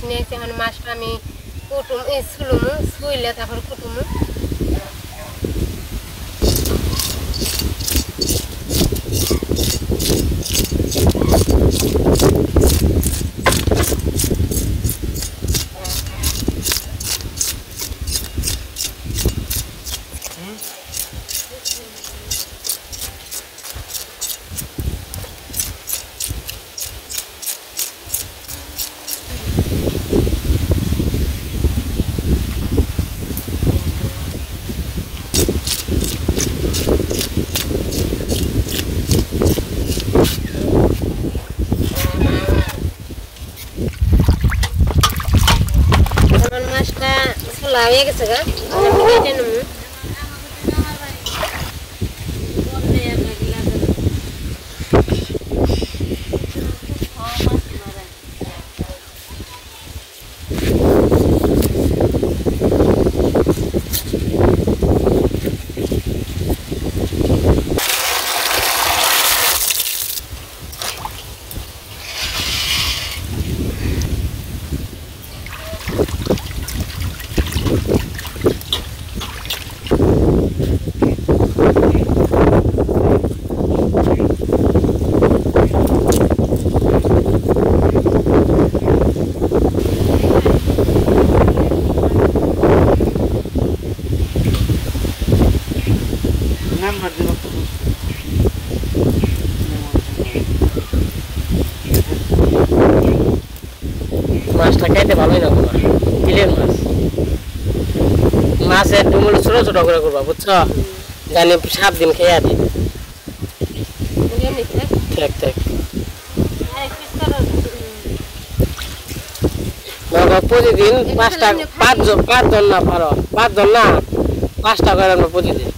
নিয়ে এসে এখন মাছটা আমি ছুলুমু ছুইলে তারপর কুটুমু মাছটা ছোলা হয়ে গেছে গা কেটে নেবো মাছটা খাইতে ভালোই না তোমার বিলের মাছ মাছের ডুমুর ছোট ছোট করে করবা বুঝছো জানি 7 দিন খেয়ে দিই ঠিক ঠিক প্রতিদিন 5টা 5 জন না পারো 5 জন না 5টা করে আমরা প্রতিদিন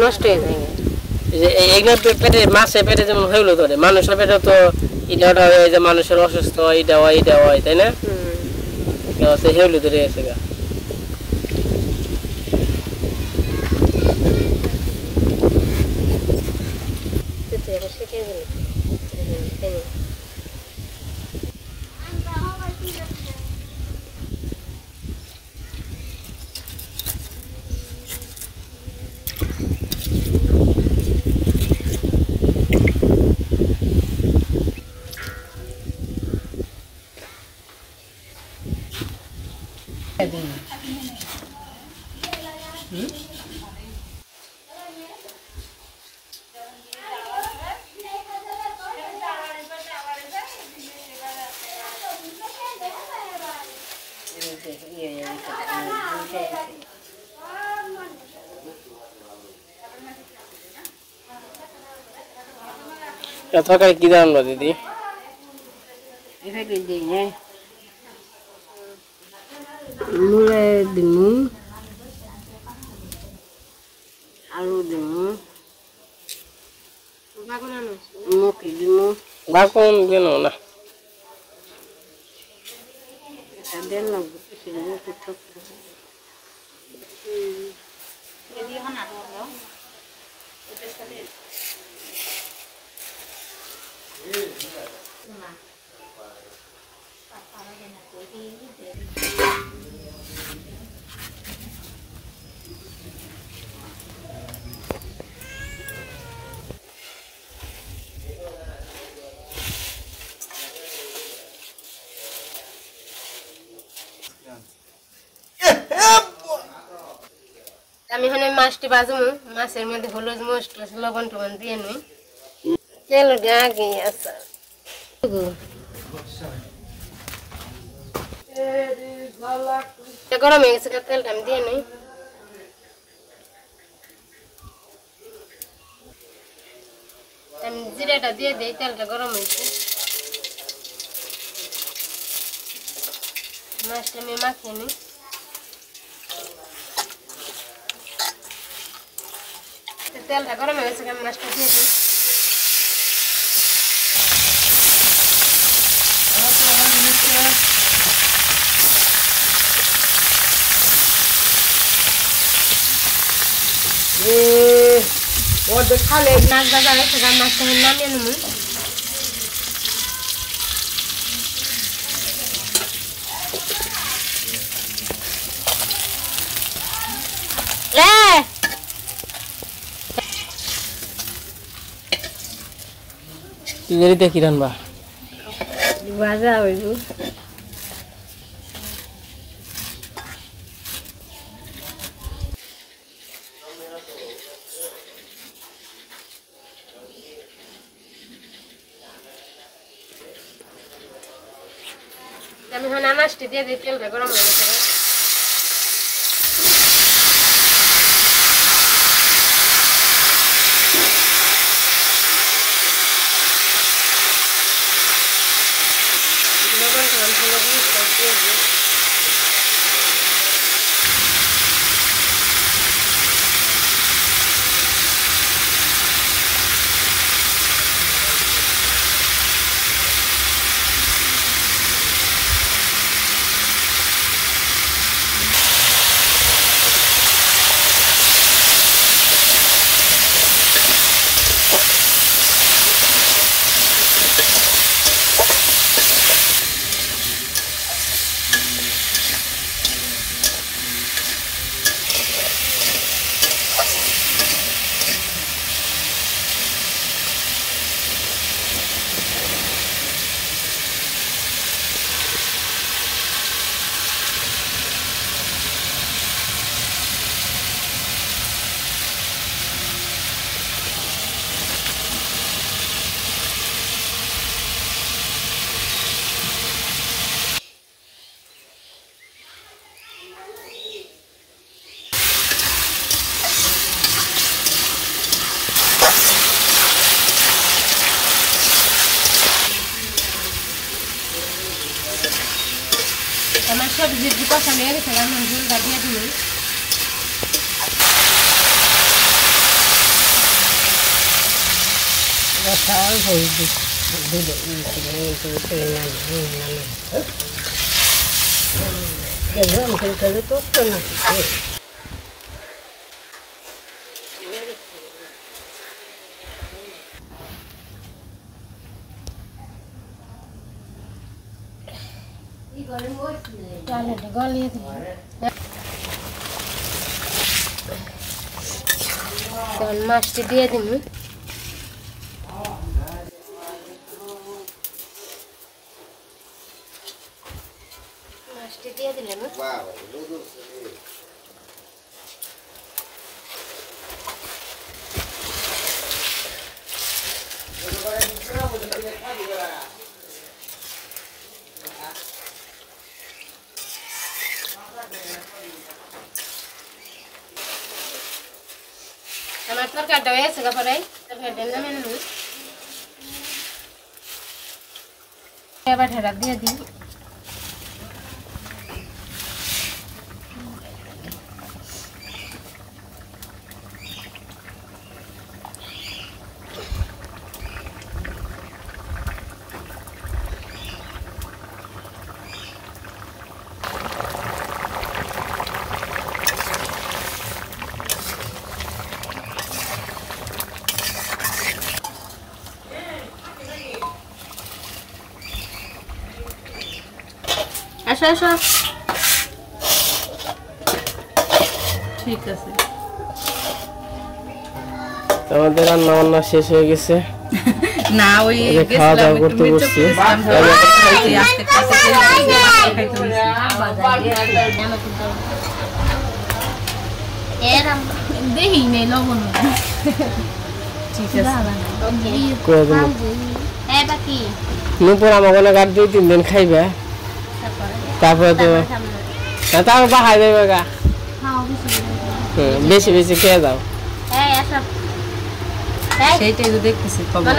নষ্ট হয়ে যায় এগুলো পেটে মাছের পেটে যেমন হইলো ধরে মানুষের পেটে তো এটা হয় যে মানুষের অসুস্থ এটা হয় তাই না হইলো ধরে আছে গা তরকারি কি দাম দিদি মূলে দিমু আলু দিমু মুখি দিমু বাকন দেন না দেন না আমি হনে মাছটি বাজমু মাছের মধ্যে হলুদ মরিচ লবণ টবণ দিয়ে নই তেল আগে আসা গরম হয়ে গেছে তেলটা আমি দিয়ে নই আমি জিরাটা দিয়ে দিই তেলটা গরম হয়েছে মাছটা আমি মাখিয়ে নিই তেলটা গরম হয়ে গেছে আমি মাছটা দিয়ে দিই খালে নাক বাজার আছে মাছটা নামিয়ে নেব ইংরেজিতে কি রান্না ভাজা হইব আমি এখন মাছটি দিয়ে দিই তেলটা গরম হয়ে গেছে আমার সবজি কষা নিয়ে গেছে আমি ঝোলটা দিয়ে দিই মাছটি দিয়ে দিব মাছটি দিয়ে দিলাম আমার তরকারিটা হয়েছে পরে তরকারিটা নামে নেব এবার ঢেরা দিয়ে দিই আসো আসো ঠিক আছে আমাদের রান্না বান্না শেষ হয়ে গেছে না ওই খাওয়া দাওয়া করতে বসছি দেখি নেই লবণ ঠিক আছে নুপুর আমাকে গাছ 2-3 দিন খাইবে তারপরে তো তারপর বাহাই দেবে গা বেশি বেশি খেয়ে যাও সেইটাই তো দেখতেছি খবর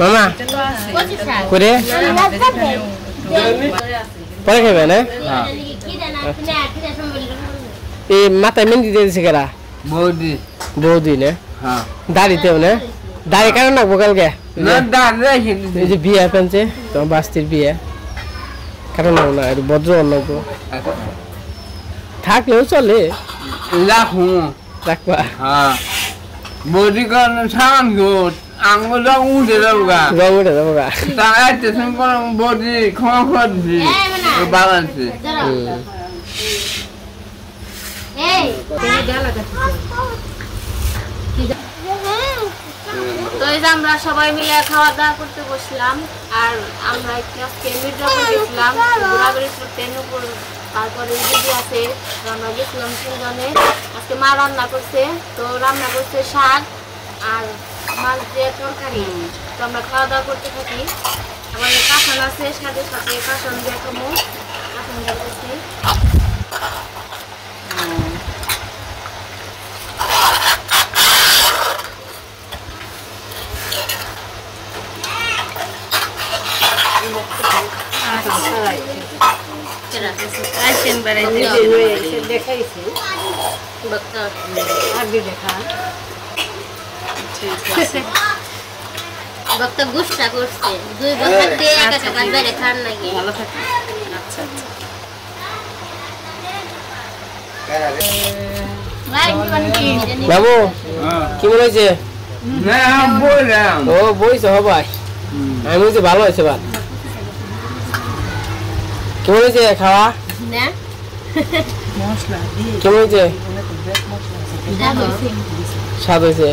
মামা করে পরে খাইবে না এই মাথায় মেহেন্দি দিয়ে দিছে কেরা বৌদি না দাড়িতেও না দাড়ি কেন নাকবো কালকে এই যে বিয়ে পেনছে তোমার বাস্তির বিয়ে কারণ না ভদ্র অন্য থাকলেও চলে রাখো রাখবা হ্যাঁ বডি করলে সামান গোট আঙ্গুল উঠে যাবো গা রং উঠে যাবো গা তা স্টেশন করে বডি ক্ষমা করছি বাড়াচ্ছি তো এই যে আমরা সবাই মিলে খাওয়া দাওয়া করতে বসলাম আর আমরা আজকে মির্জাপুর গেছিলাম ঘোরাঘুরি করতে নুপুর তারপরে দিদি আছে আমরা গেছিলাম 3 জনে আজকে মা রান্না করছে তো রান্না করছে শাক আর মাছ দিয়ে তরকারি তো আমরা খাওয়া দাওয়া করতে থাকি আবার কাঁঠাল আছে শাকের সাথে কাঁঠাল দিয়ে খাবো কাঁঠাল দিয়েছি বক্তা গুষ্টা করছে 2 বছর দিয়ে একা একা বেড়ে খান নাকি ভালো থাকে আচ্ছা বাবু কি মনে হয়েছে না বললাম ও বইছে হবাই আমি বলছি ভালো হয়েছে ভাত কেমন হয়েছে খাওয়া না কেমন হয়েছে স্বাদ হয়েছে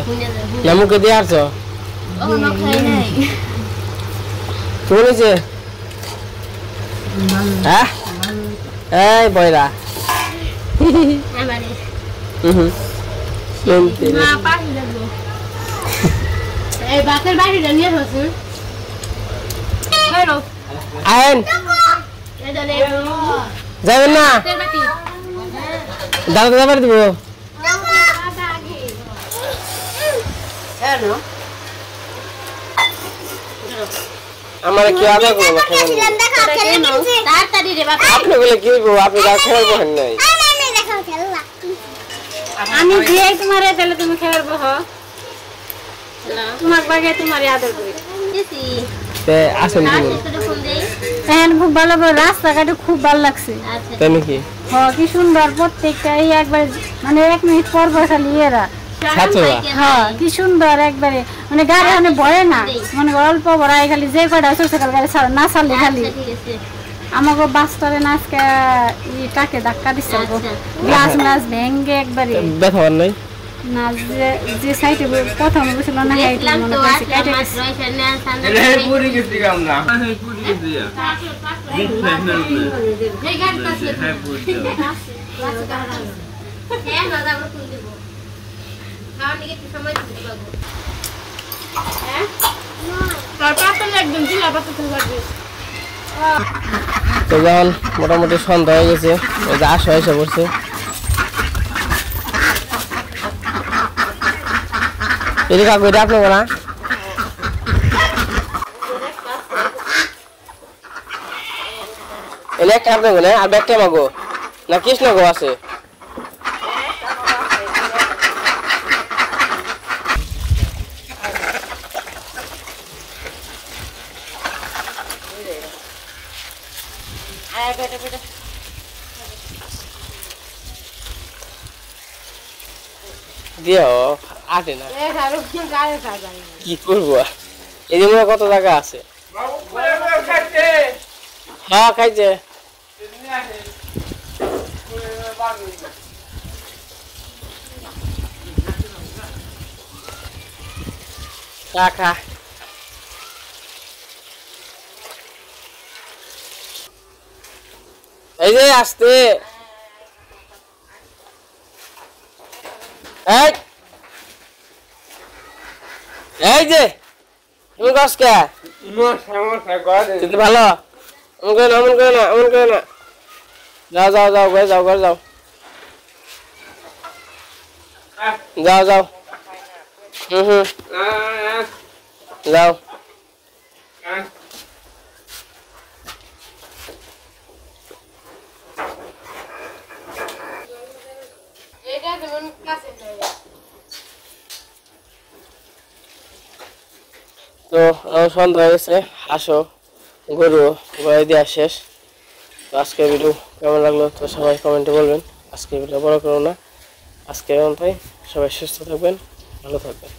নামুকে দিয়ে আসছো কেমন হয়েছে হ্যাঁ এই বয়রা এই বাসের বাড়িটা নিয়ে আসুন আহেন যাবেন না দাদা যাবার দিব আমার কি আদা করবো আপনি বলে কি করবো আপনি যা খেয়াল করেন নাই আমি দিয়ে তোমার তাহলে তুমি খেয়াল বহ তোমার বাগে তোমার আদর করি আসেন খুব ভালো রাস্তাঘাটে খুব ভালো লাগছে তাই নাকি কি সুন্দর প্রত্যেকটাই একবার মানে 1 মিনিট পর পর খালি এরা হ্যাঁ কি সুন্দর একবারে মানে গাড়ি মানে ভরে না মানে অল্প ভরাই খালি যে কয়টা ছোটখাটো গাড়ি না চাললে খালি আমাকে বাসটারে না আজকে টাকে ধাক্কা দিচ্ছে গ্লাস ম্লাস ভেঙ্গে একবারে ব্যথা নাই না যে সাইডে প্রথম বসছিল না হাইট মনে করছে কেটে গেছে এই পুরি গেছি আমরা এই পুরি গেছি এই গাড়িটা আছে হ্যাঁ পুরি হ্যাঁ দাদা আমরা ফুল দেব খাওয়া নিয়ে কি সময় দিতে পারবো হ্যাঁ আর পাতা একদম জিলা পাতা তো লাগবে তো যখন মোটামুটি সন্ধ্যা হয়ে গেছে এই যে আসা এসে পড়ছে এদিকে কাকু এটা আপনি না এলে একটা আপনি না আর ব্যাগটা মাগো না কৃষ্ণ গো আছে দিও আটে না কি করবো এই যে কত জায়গা আছে হ্যাঁ খাইছে খা এই যে আসতে এই যে তুমি গাছ কে ভালো এমন করে না এমন করে না যাও ঘরে যাও যাও যাও তো সন্ধ্যা হয়ে গেছে আসো গরু ঘরে দেওয়া শেষ তো আজকের ভিডিও কেমন লাগলো তো সবাই কমেন্টে বলবেন আজকে ভিডিও বড় করো না, আজকে এমনটাই। সবাই সুস্থ থাকবেন, ভালো থাকবেন।